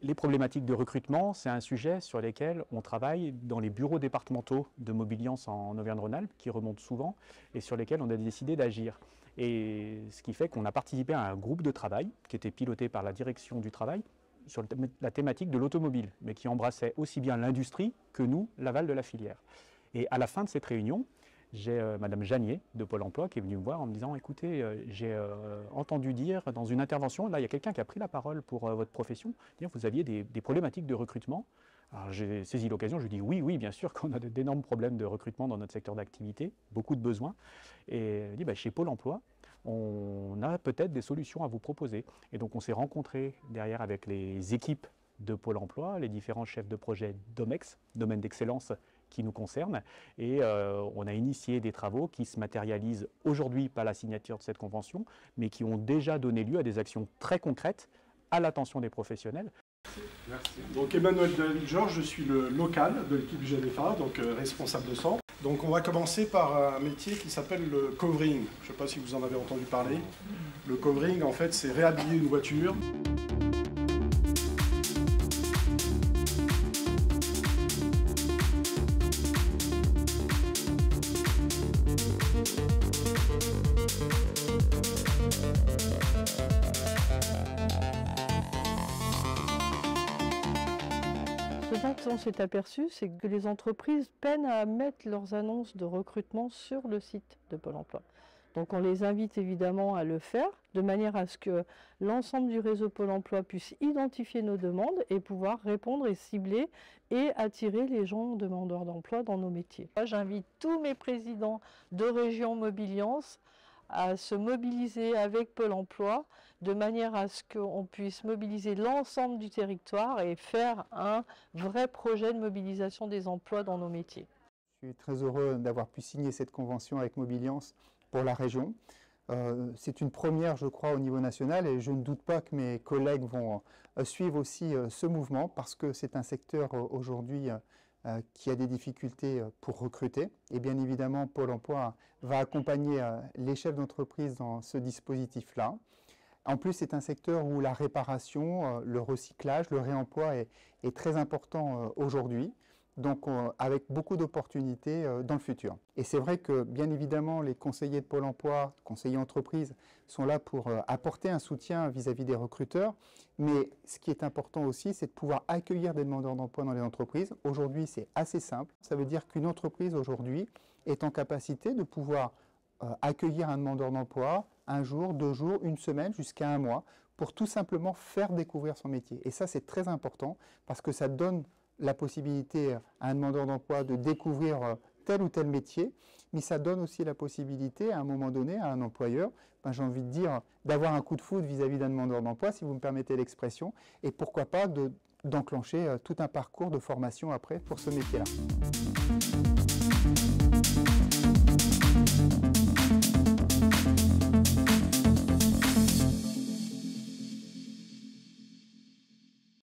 Les problématiques de recrutement, c'est un sujet sur lesquels on travaille dans les bureaux départementaux de Mobiliance en Auvergne-Rhône-Alpes, qui remontent souvent, et sur lesquels on a décidé d'agir. Et ce qui fait qu'on a participé à un groupe de travail qui était piloté par la direction du travail sur la thématique de l'automobile, mais qui embrassait aussi bien l'industrie que nous, l'aval de la filière. Et à la fin de cette réunion, j'ai Madame Janier de Pôle emploi qui est venue me voir en me disant « Écoutez, j'ai entendu dire dans une intervention, là il y a quelqu'un qui a pris la parole pour votre profession, dire vous aviez des problématiques de recrutement. » Alors j'ai saisi l'occasion, je lui dis oui, bien sûr qu'on a d'énormes problèmes de recrutement dans notre secteur d'activité, beaucoup de besoins. Et elle dit chez Pôle emploi, on a peut-être des solutions à vous proposer. Et donc on s'est rencontrés derrière avec les équipes de Pôle emploi, les différents chefs de projet DOMEX, domaine d'excellence qui nous concerne, et on a initié des travaux qui se matérialisent aujourd'hui par la signature de cette convention, mais qui ont déjà donné lieu à des actions très concrètes à l'attention des professionnels. Merci. Donc Emmanuel Georges, je suis le local de l'équipe du GNFA, donc responsable de centre. Donc on va commencer par un métier qui s'appelle le covering. Je ne sais pas si vous en avez entendu parler. Le covering, en fait, c'est réhabiller une voiture. Ce dont on s'est aperçu, c'est que les entreprises peinent à mettre leurs annonces de recrutement sur le site de Pôle emploi. Donc on les invite évidemment à le faire, de manière à ce que l'ensemble du réseau Pôle emploi puisse identifier nos demandes et pouvoir répondre et cibler et attirer les gens demandeurs d'emploi dans nos métiers. J'invite tous mes présidents de région Mobiliance à se mobiliser avec Pôle emploi de manière à ce qu'on puisse mobiliser l'ensemble du territoire et faire un vrai projet de mobilisation des emplois dans nos métiers. Je suis très heureux d'avoir pu signer cette convention avec Mobiliance pour la région. C'est une première, je crois, au niveau national, et je ne doute pas que mes collègues vont suivre aussi ce mouvement, parce que c'est un secteur aujourd'hui qui a des difficultés pour recruter. Et bien évidemment, Pôle emploi va accompagner les chefs d'entreprise dans ce dispositif-là. En plus, c'est un secteur où la réparation, le recyclage, le réemploi est très important aujourd'hui, donc avec beaucoup d'opportunités dans le futur. Et c'est vrai que, bien évidemment, les conseillers de Pôle emploi, conseillers entreprises, sont là pour apporter un soutien vis-à-vis des recruteurs. Mais ce qui est important aussi, c'est de pouvoir accueillir des demandeurs d'emploi dans les entreprises. Aujourd'hui, c'est assez simple. Ça veut dire qu'une entreprise, aujourd'hui, est en capacité de pouvoir accueillir un demandeur d'emploi un jour, 2 jours, une semaine, jusqu'à 1 mois, pour tout simplement faire découvrir son métier. Et ça, c'est très important, parce que ça donne la possibilité à un demandeur d'emploi de découvrir tel ou tel métier, mais ça donne aussi la possibilité, à un moment donné, à un employeur, j'ai envie de dire, d'avoir un coup de foudre vis-à-vis d'un demandeur d'emploi, si vous me permettez l'expression, et pourquoi pas d'enclencher tout un parcours de formation après pour ce métier-là.